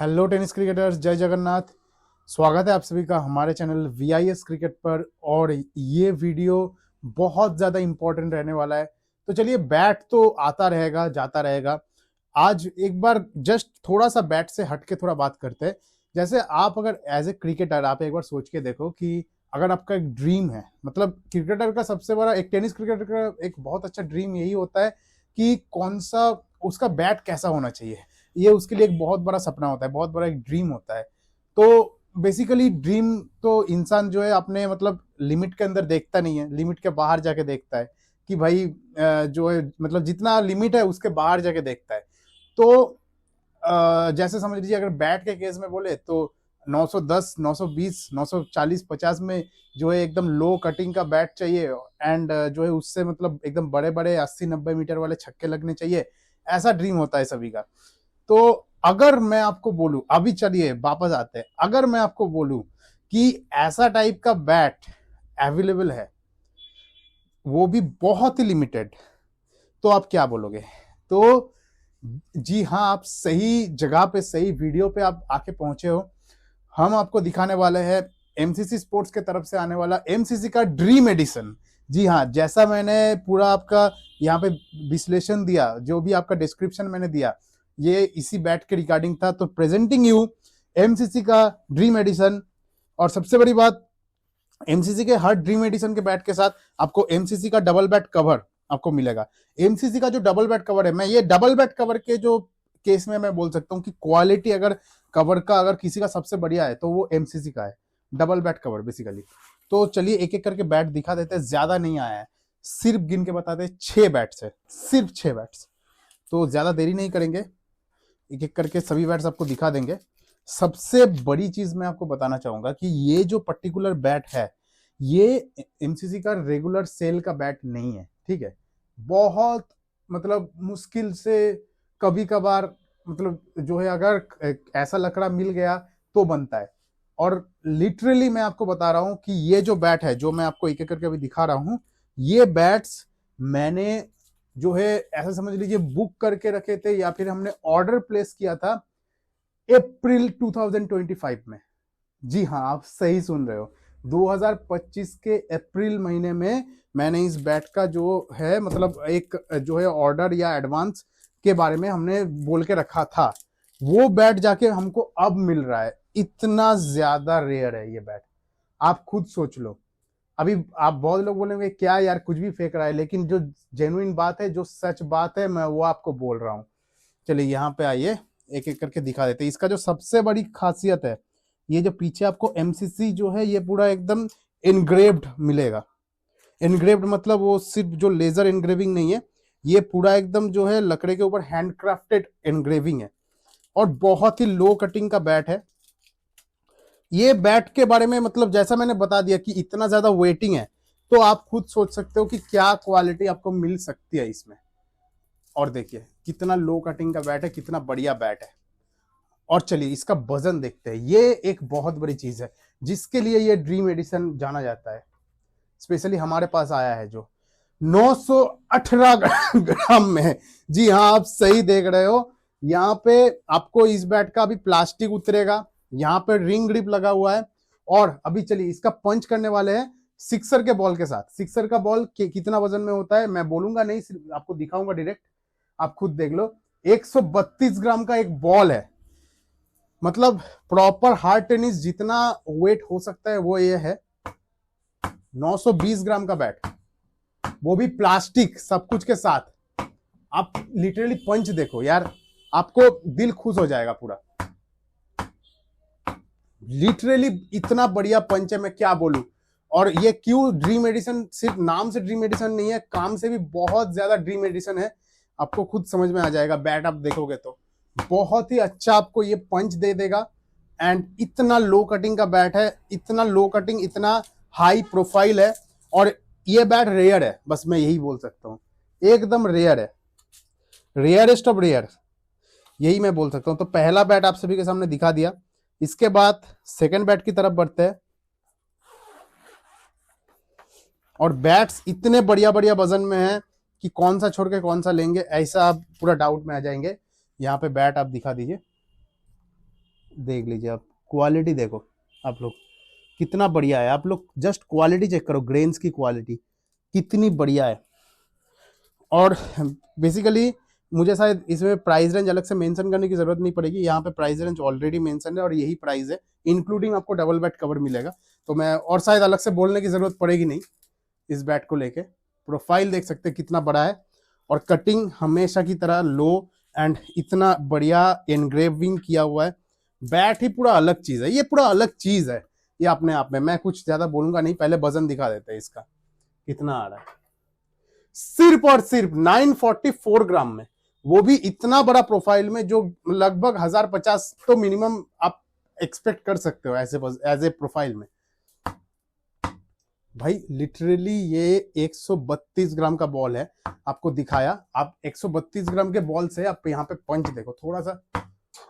Hello tennis cricketers, जय जगन्नाथ। स्वागत है आप सभी का हमारे चैनल VIS क्रिकेट पर। और ये वीडियो बहुत ज़्यादा इम्पोर्टेंट रहने वाला है। तो चलिए, बैट तो आता रहेगा जाता रहेगा। आज एक बार जस्ट थोड़ा सा बैट से हट के थोड़ा बात करते हैं। जैसे आप अगर एज ए क्रिकेटर आप एक बार सोच के देखो कि अगर आपका एक ड्रीम है, मतलब क्रिकेटर का सबसे बड़ा, एक टेनिस क्रिकेटर का एक बहुत अच्छा ड्रीम यही होता है कि कौन सा उसका बैट कैसा होना चाहिए। ये उसके लिए एक बहुत बड़ा सपना होता है, बहुत बड़ा एक ड्रीम होता है। तो बेसिकली ड्रीम तो इंसान जो है अपने मतलब लिमिट के अंदर देखता नहीं है, लिमिट के बाहर जाके देखता है कि भाई जो है मतलब जितना लिमिट है उसके बाहर जाके देखता है। तो जैसे समझ लीजिए, अगर बैट के केस में बोले तो 910, 920, 940, 50 में जो है एकदम लो कटिंग का बैट चाहिए। एंड जो है उससे मतलब एकदम बड़े बड़े 80-90 मीटर वाले छक्के लगने चाहिए। ऐसा ड्रीम होता है सभी का। तो अगर मैं आपको बोलूं, अभी चलिए वापस आते हैं, अगर मैं आपको बोलूं कि ऐसा टाइप का बैट अवेलेबल है, वो भी बहुत ही लिमिटेड, तो आप क्या बोलोगे? तो जी हाँ, आप सही जगह पे, सही वीडियो पे आप आके पहुंचे हो। हम आपको दिखाने वाले हैं MCC स्पोर्ट्स के तरफ से आने वाला MCC का ड्रीम एडिशन। जी हाँ, जैसा मैंने पूरा आपका यहाँ पे विश्लेषण दिया, जो भी आपका डिस्क्रिप्शन मैंने दिया, ये इसी बैट के रिगार्डिंग था। तो प्रेजेंटिंग यू MCC का ड्रीम एडिशन। और सबसे बड़ी बात, MCC के हर ड्रीम एडिशन के बैट के साथ आपको MCC का डबल बैट कवर आपको मिलेगा। MCC का जो डबल बैट कवर है, मैं ये डबल बैट कवर के जो केस में मैं बोल सकता हूँ कि क्वालिटी अगर कवर का अगर किसी का सबसे बढ़िया है तो वो MCC का है, डबल बैट कवर बेसिकली। तो चलिए एक एक करके बैट दिखा देते हैं, ज्यादा नहीं आया है, सिर्फ गिन के बताते हैं 6 बैट्स है, सिर्फ 6 बैट्स। तो ज्यादा देरी नहीं करेंगे, एक एक करके सभी बैट्स आपको दिखा देंगे। सबसे बड़ी चीज मैं आपको बताना चाहूंगा कि ये जो पर्टिकुलर बैट है, ये MCC का रेगुलर सेल का बैट नहीं है, ठीक है। बहुत मतलब मुश्किल से कभी कभार मतलब जो है अगर ऐसा लकड़ा मिल गया तो बनता है। और लिटरली मैं आपको बता रहा हूं कि ये जो बैट है, जो मैं आपको एक एक करके अभी दिखा रहा हूं, ये बैट्स मैंने जो है ऐसा समझ लीजिए बुक करके रखे थे, या फिर हमने ऑर्डर प्लेस किया था अप्रैल 2025 में। जी हाँ, आप सही सुन रहे हो, 2025 के अप्रैल महीने में मैंने इस बैट का जो है मतलब एक जो है ऑर्डर या एडवांस के बारे में हमने बोल के रखा था। वो बैट जाके हमको अब मिल रहा है। इतना ज्यादा रेयर है ये बैट, आप खुद सोच लो। अभी आप बहुत लोग बोलेंगे क्या यार कुछ भी फेंक रहा है, लेकिन जो जेन्युइन बात है, जो सच बात है, मैं वो आपको बोल रहा हूँ। चलिए यहाँ पे आइए, एक एक करके दिखा देते हैं। इसका जो सबसे बड़ी खासियत है, ये जो पीछे आपको MCC जो है ये पूरा एकदम इनग्रेव्ड मिलेगा। इनग्रेव्ड मतलब वो सिर्फ जो लेजर इनग्रेविंग नहीं है, ये पूरा एकदम जो है लकड़े के ऊपर हैंडक्राफ्टेड इनग्रेविंग है। और बहुत ही लो कटिंग का बैट है। ये बैट के बारे में मतलब जैसा मैंने बता दिया कि इतना ज्यादा वेटिंग है, तो आप खुद सोच सकते हो कि क्या क्वालिटी आपको मिल सकती है इसमें। और देखिए कितना लो कटिंग का बैट है, कितना बढ़िया बैट है। और चलिए इसका वजन देखते हैं। ये एक बहुत बड़ी चीज है जिसके लिए ये ड्रीम एडिशन जाना जाता है। स्पेशली हमारे पास आया है जो 918 ग्राम में है। जी हाँ, आप सही देख रहे हो। यहाँ पे आपको इस बैट का अभी प्लास्टिक उतरेगा, यहाँ पे रिंग ग्रिप लगा हुआ है। और अभी चलिए इसका पंच करने वाले हैं सिक्सर के बॉल के साथ। सिक्सर का बॉल कितना वजन में होता है मैं बोलूंगा नहीं, सिर्फ आपको दिखाऊंगा डायरेक्ट, आप खुद देख लो। 132 ग्राम का एक बॉल है, मतलब प्रॉपर हार्ड टेनिस जितना वेट हो सकता है वो ये है। 920 ग्राम का बैट, वो भी प्लास्टिक सब कुछ के साथ। आप लिटरली पंच देखो यार, आपको दिल खुश हो जाएगा पूरा। लिटरली इतना बढ़िया पंच है, मैं क्या बोलूं। और ये क्यों ड्रीम एडिशन, सिर्फ नाम से ड्रीम एडिशन नहीं है, काम से भी बहुत ज्यादा ड्रीम एडिशन है। आपको खुद समझ में आ जाएगा, बैट आप देखोगे तो बहुत ही अच्छा आपको ये पंच दे देगा। एंड इतना लो कटिंग का बैट है, इतना लो कटिंग, इतना हाई प्रोफाइल है। और ये बैट रेयर है, बस मैं यही बोल सकता हूँ, एकदम रेयर है, रेयरेस्ट ऑफ रेयर, यही मैं बोल सकता हूँ। तो पहला बैट आप सभी के सामने दिखा दिया। इसके बाद सेकंड बैट की तरफ बढ़ते हैं। और बैट्स इतने बढ़िया बढ़िया वजन में है कि कौन सा छोड़ के कौन सा लेंगे, ऐसा आप पूरा डाउट में आ जाएंगे। यहाँ पे बैट आप दिखा दीजिए। देख लीजिए आप, क्वालिटी देखो आप लोग, कितना बढ़िया है। आप लोग जस्ट क्वालिटी चेक करो, ग्रेन्स की क्वालिटी कितनी बढ़िया है। और बेसिकली मुझे शायद इसमें प्राइस रेंज अलग से मेंशन करने की जरूरत नहीं पड़ेगी, यहाँ पे प्राइस रेंज ऑलरेडी मेंशन है और यही प्राइस है, इंक्लूडिंग आपको डबल बैट कवर मिलेगा। तो मैं और शायद अलग से बोलने की जरूरत पड़ेगी नहीं इस बैट को लेके। प्रोफाइल देख सकते हैं कितना बड़ा है, और कटिंग हमेशा की तरह लो, एंड इतना बढ़िया एनग्रेविंग किया हुआ है। बैट ही पूरा अलग चीज है, ये पूरा अलग चीज है ये अपने आप में। मैं कुछ ज्यादा बोलूंगा नहीं, पहले वजन दिखा देते हैं इसका कितना आ रहा है। सिर्फ और सिर्फ 944 ग्राम में, वो भी इतना बड़ा प्रोफाइल में, जो लगभग 1050 तो मिनिमम आप एक्सपेक्ट कर सकते हो ऐसे एज ए प्रोफाइल में। भाई लिटरली ये 132 ग्राम का बॉल है, आपको दिखाया। आप 132 ग्राम के बॉल से आप यहाँ पे पंच देखो, थोड़ा सा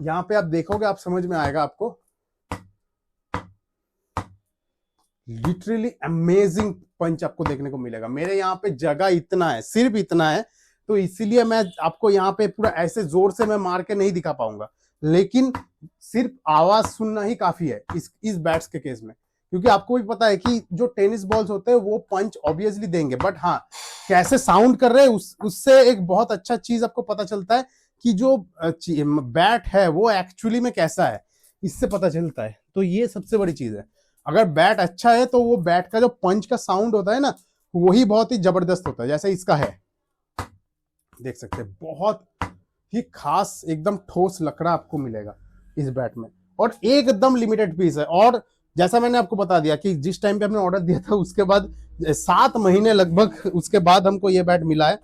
यहाँ पे आप देखोगे, आप समझ में आएगा आपको। लिटरली अमेजिंग पंच आपको देखने को मिलेगा। मेरे यहाँ पे जगह इतना है, सिर्फ इतना है, तो इसीलिए मैं आपको यहाँ पे पूरा ऐसे जोर से मैं मार के नहीं दिखा पाऊंगा, लेकिन सिर्फ आवाज सुनना ही काफी है इस बैट्स के केस में। क्योंकि आपको भी पता है कि जो टेनिस बॉल्स होते हैं वो पंच ऑब्वियसली देंगे, बट हाँ कैसे साउंड कर रहे हैं उससे एक बहुत अच्छा चीज आपको पता चलता है कि जो बैट है वो एक्चुअली में कैसा है, इससे पता चलता है। तो ये सबसे बड़ी चीज है। अगर बैट अच्छा है तो वो बैट का जो पंच का साउंड होता है ना, वही बहुत ही जबरदस्त होता है, जैसे इसका है, देख सकते हैं बहुत ही खास एकदम ठोस लकड़ा आपको मिलेगा इस बैट में, और एकदम लिमिटेड पीस है। और जैसा मैंने आपको बता दिया कि जिस टाइम पे हमने ऑर्डर दिया था उसके बाद 7 महीने लगभग उसके बाद हमको ये बैट मिला है।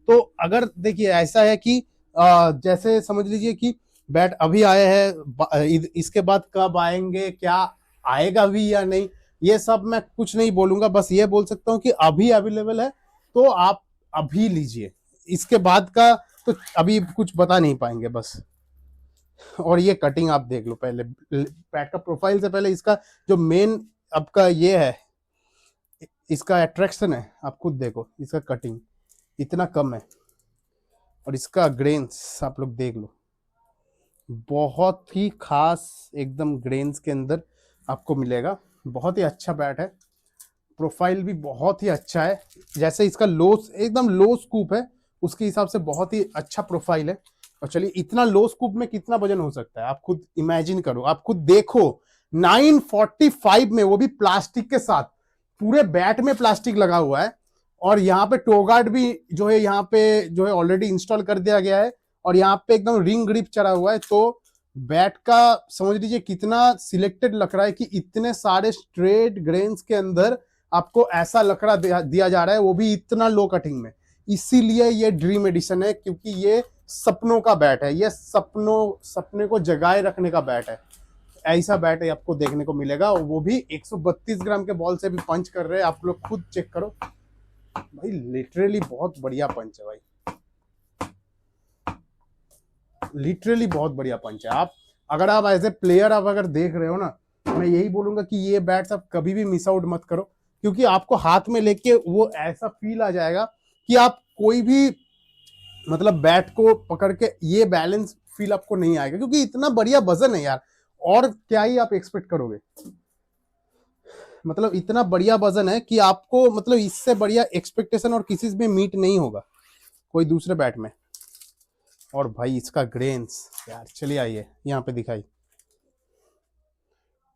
तो अगर देखिए ऐसा है कि जैसे समझ लीजिए कि बैट अभी आए हैं, इसके बाद कब आएंगे, क्या आएगा भी या नहीं, ये सब मैं कुछ नहीं बोलूंगा। बस ये बोल सकता हूँ कि अभी अवेलेबल है तो आप अभी लीजिए, इसके बाद का तो अभी कुछ बता नहीं पाएंगे बस। और ये कटिंग आप देख लो पहले, बैट का प्रोफाइल से पहले इसका जो मेन आपका ये है, इसका अट्रैक्शन है, आप खुद देखो। इसका कटिंग इतना कम है और इसका ग्रेन्स आप लोग देख लो, बहुत ही खास एकदम ग्रेन्स के अंदर आपको मिलेगा। बहुत ही अच्छा बैट है, प्रोफाइल भी बहुत ही अच्छा है। जैसे इसका एकदम लो स्कूप है, उसके हिसाब से बहुत ही अच्छा प्रोफाइल है। और चलिए इतना लो स्कूप में कितना वजन हो सकता है आप खुद इमेजिन करो, आप खुद देखो। 945 में, वो भी प्लास्टिक के साथ, पूरे बैट में प्लास्टिक लगा हुआ है, और यहाँ पे टो गार्ड भी जो है यहाँ पे जो है ऑलरेडी इंस्टॉल कर दिया गया है, और यहाँ पे एकदम रिंग ग्रिप चढ़ा हुआ है। तो बैट का समझ लीजिए कितना सिलेक्टेड लकड़ा है कि इतने सारे स्ट्रेट ग्रेन्स के अंदर आपको ऐसा लकड़ा दिया जा रहा है, वो भी इतना लो कटिंग में। इसीलिए ये ड्रीम एडिशन है, क्योंकि ये सपनों का बैट है, ये सपने को जगाए रखने का बैट है। ऐसा बैट है आपको देखने को मिलेगा, और वो भी 132 ग्राम के बॉल से भी पंच कर रहे हैं। आप लोग खुद चेक करो भाई, लिटरली बहुत बढ़िया पंच है भाई, लिटरली बहुत बढ़िया पंच है। अगर आप एज ए प्लेयर आप अगर देख रहे हो ना, मैं यही बोलूंगा कि ये बैट्स आप कभी भी मिस आउट मत करो, क्योंकि आपको हाथ में लेके वो ऐसा फील आ जाएगा कि आप कोई भी मतलब बैट को पकड़ के ये बैलेंस फील आपको नहीं आएगा, क्योंकि इतना बढ़िया वजन है यार। और क्या ही आप एक्सपेक्ट करोगे, मतलब इतना बढ़िया वजन है कि आपको मतलब इससे बढ़िया एक्सपेक्टेशन और किसी में मीट नहीं होगा कोई दूसरे बैट में। और भाई इसका ग्रेन्स यार, चलिए आइए यहाँ पे दिखाई,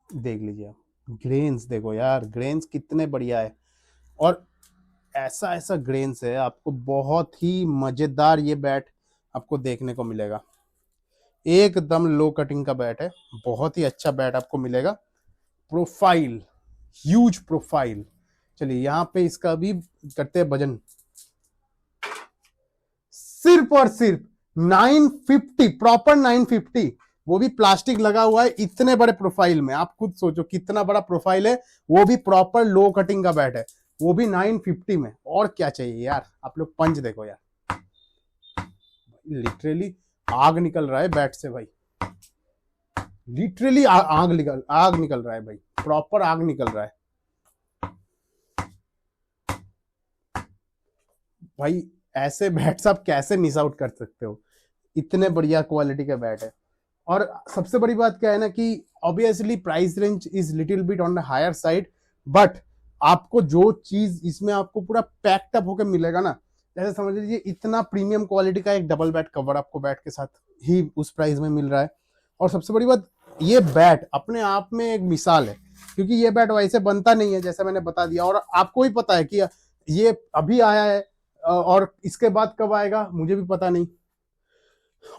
देख लीजिए आप, ग्रेन्स देखो यार, ग्रेन्स कितने बढ़िया है। और ऐसा ऐसा ग्रेन्स है, आपको बहुत ही मजेदार ये बैट आपको देखने को मिलेगा। एकदम लो कटिंग का बैट है, बहुत ही अच्छा बैट आपको मिलेगा। Profile, huge profile. चलिए यहाँ पे इसका भी करते हैं वजन, सिर्फ और सिर्फ 950, प्रॉपर 950, वो भी प्लास्टिक लगा हुआ है इतने बड़े प्रोफाइल में। आप खुद सोचो कितना बड़ा प्रोफाइल है, वो भी प्रॉपर लो कटिंग का बैट है, वो भी 950 में। और क्या चाहिए यार, आप लोग पंच देखो यार, लिटरली आग निकल रहा है बैट से भाई, लिटरली आग निकल रहा है भाई, प्रॉपर आग निकल रहा है भाई। ऐसे बैट्स आप कैसे मिस आउट कर सकते हो, इतने बढ़िया क्वालिटी का बैट है। और सबसे बड़ी बात क्या है ना कि obviously price range is little bit on the higher side, but आपको जो चीज इसमें आपको पूरा पैक्ड अप होकर मिलेगा ना, जैसे समझ लीजिए इतना प्रीमियम क्वालिटी का एक डबल बैट कवर आपको बैट के साथ ही उस प्राइस में मिल रहा है। और सबसे बड़ी बात, ये बैट अपने आप में एक मिसाल है, क्योंकि ये बैट वैसे बनता नहीं है, जैसे मैंने बता दिया, और आपको ही पता है कि ये अभी आया है और इसके बाद कब आएगा मुझे भी पता नहीं।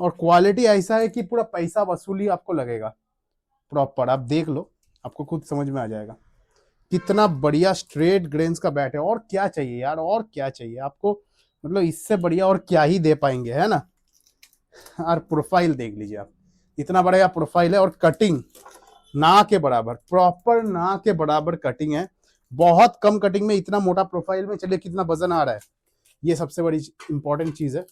और क्वालिटी ऐसा है कि पूरा पैसा वसूली आपको लगेगा प्रॉपर। आप देख लो, आपको खुद समझ में आ जाएगा कितना बढ़िया स्ट्रेट ग्रेन्स का बैट है। और क्या चाहिए यार, और क्या चाहिए आपको, मतलब इससे बढ़िया और क्या ही दे पाएंगे, है ना। और प्रोफाइल देख लीजिए आप, इतना बड़ा प्रोफाइल है और कटिंग ना के बराबर, प्रॉपर ना के बराबर कटिंग है। बहुत कम कटिंग में इतना मोटा प्रोफाइल में, चलिए कितना वजन आ रहा है, ये सबसे बड़ी इंपॉर्टेंट चीज है।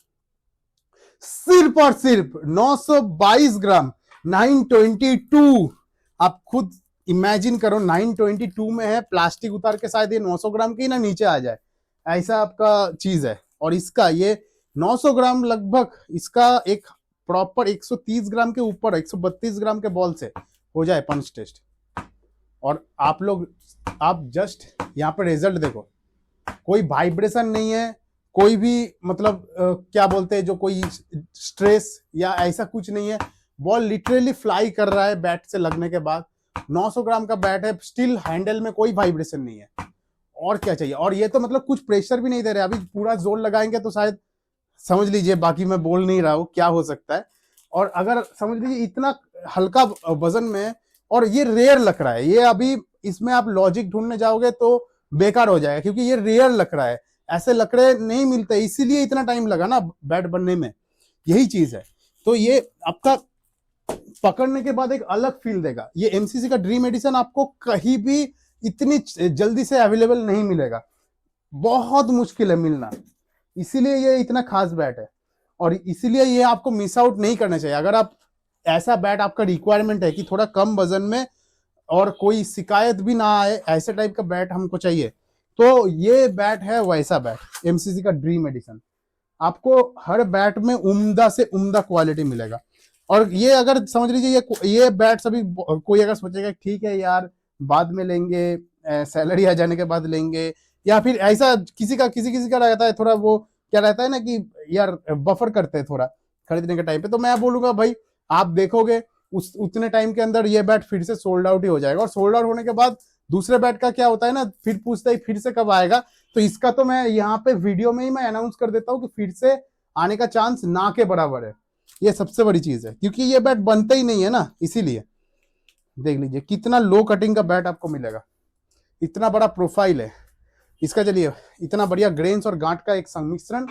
सिर्फ और सिर्फ 922 ग्राम 922। आप खुद इमेजिन करो, 922 में है, प्लास्टिक उतार के शायद ये 900 ग्राम के ही ना नीचे आ जाए, ऐसा आपका चीज है। और इसका ये 900 ग्राम लगभग, इसका एक प्रॉपर 130 ग्राम के ऊपर 132 ग्राम के बॉल से हो जाए पंच टेस्ट। और आप जस्ट यहाँ पे रिजल्ट देखो, कोई वाइब्रेशन नहीं है, कोई भी मतलब क्या बोलते हैं, जो कोई स्ट्रेस या ऐसा कुछ नहीं है। बॉल लिटरली फ्लाई कर रहा है बैट से लगने के बाद। 900 ग्राम का बैट है, स्टिल हैंडल में कोई वाइब्रेशन नहीं है। और क्या चाहिए। और ये तो मतलब कुछ प्रेशर भी नहीं दे रहे, अभी पूरा जोर लगाएंगे तो शायद समझ लीजिए, बाकी मैं बोल नहीं रहा हूं क्या हो सकता है। और अगर समझ लीजिए इतना हल्का वजन में, और ये रेयर लग रहा है, ये अभी इसमें आप लॉजिक ढूंढने जाओगे तो बेकार हो जाएगा, क्योंकि ये रेयर लग रहा है, ऐसे लकड़े नहीं मिलते, इसीलिए इतना टाइम लगा ना बैट बनने में, यही चीज है। तो ये आपका पकड़ने के बाद एक अलग फील देगा। ये एमसीसी का ड्रीम एडिशन आपको कहीं भी इतनी जल्दी से अवेलेबल नहीं मिलेगा, बहुत मुश्किल है मिलना, इसीलिए ये इतना खास बैट है। और इसीलिए ये आपको मिस आउट नहीं करना चाहिए। अगर आप ऐसा बैट आपका रिक्वायरमेंट है कि थोड़ा कम वजन में और कोई शिकायत भी ना आए, ऐसे टाइप का बैट हमको चाहिए, तो ये बैट है वैसा बैट, एमसीसी का ड्रीम एडिशन। आपको हर बैट में उम्दा से उम्दा क्वालिटी मिलेगा। और ये अगर समझ लीजिए ये बैट सभी, कोई अगर सोचेगा ठीक है यार बाद में लेंगे, सैलरी आ जाने के बाद लेंगे, या फिर ऐसा किसी का रहता है थोड़ा, वो क्या रहता है ना कि यार बफर करते हैं थोड़ा खरीदने के टाइम पे, तो मैं बोलूंगा भाई आप देखोगे उतने टाइम के अंदर ये बैट फिर से सोल्ड आउट ही हो जाएगा। और सोल्ड आउट होने के बाद दूसरे बैट का क्या होता है ना, फिर पूछता है फिर से कब आएगा। तो इसका तो मैं यहाँ पे वीडियो में ही मैं अनाउंस कर देता हूँ कि फिर से आने का चांस ना के बराबर है। ये सबसे बड़ी चीज है, क्योंकि ये बैट बनता ही नहीं है ना, इसीलिए। देख लीजिए कितना लो कटिंग का बैट आपको मिलेगा, इतना बड़ा प्रोफाइल है इसका। चलिए, इतना बढ़िया ग्रेन्स और गांठ का एक सम्मिश्रण,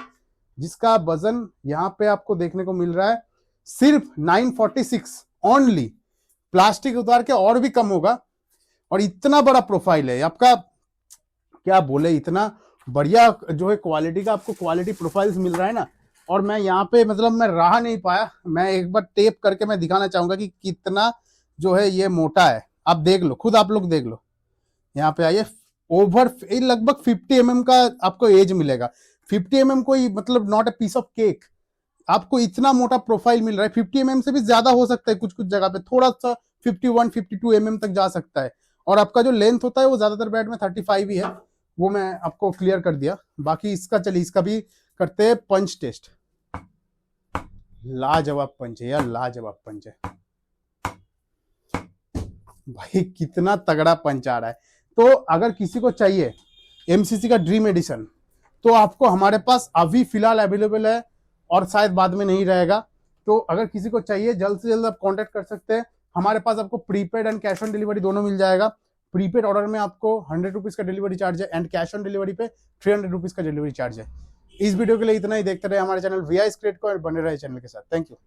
जिसका वजन यहाँ पे आपको देखने को मिल रहा है सिर्फ 946 ओनली। प्लास्टिक उतार के और भी कम होगा। और इतना बड़ा प्रोफाइल है आपका, क्या बोले, इतना बढ़िया जो है क्वालिटी का आपको क्वालिटी प्रोफाइल्स मिल रहा है ना। और मैं यहाँ पे मतलब मैं रहा नहीं पाया, मैं एक बार टेप करके मैं दिखाना चाहूंगा कि कितना जो है ये मोटा है। आप देख लो, खुद आप लोग देख लो, यहाँ पे आइए। ओवर लगभग 50 mm का आपको एज मिलेगा। 50 mm कोई मतलब not a piece of cake, आपको इतना मोटा प्रोफाइल मिल रहा है। 50 mm से भी ज्यादा हो सकता है, कुछ कुछ जगह पे थोड़ा सा 51 52 mm तक जा सकता है। और आपका जो लेंथ होता है वो ज्यादातर बैट में 35 ही है, वो मैं आपको क्लियर कर दिया। बाकी इसका चलिए, इसका भी करते हैं पंच टेस्ट। लाजवाब पंच है यार, लाजवाब पंच है भाई, कितना तगड़ा पंच आ रहा है। तो अगर किसी को चाहिए एमसीसी का ड्रीम एडिशन, तो आपको हमारे पास अभी फिलहाल अवेलेबल है और शायद बाद में नहीं रहेगा। तो अगर किसी को चाहिए जल्द से जल्द आप कांटेक्ट कर सकते हैं। हमारे पास आपको prepaid and cash on delivery दोनों मिल जाएगा। प्रीपेड ऑर्डर में आपको 100 रुपीज का डिलीवरी चार्ज है, एंड कैश ऑन डिलीवरी पे 300 रुपीज का डिलीवरी चार्ज है। इस वीडियो के लिए इतना ही। देखते रहे हमारे चैनल वीआई क्रिकेट को और बने रहे चैनल के साथ। Thank you.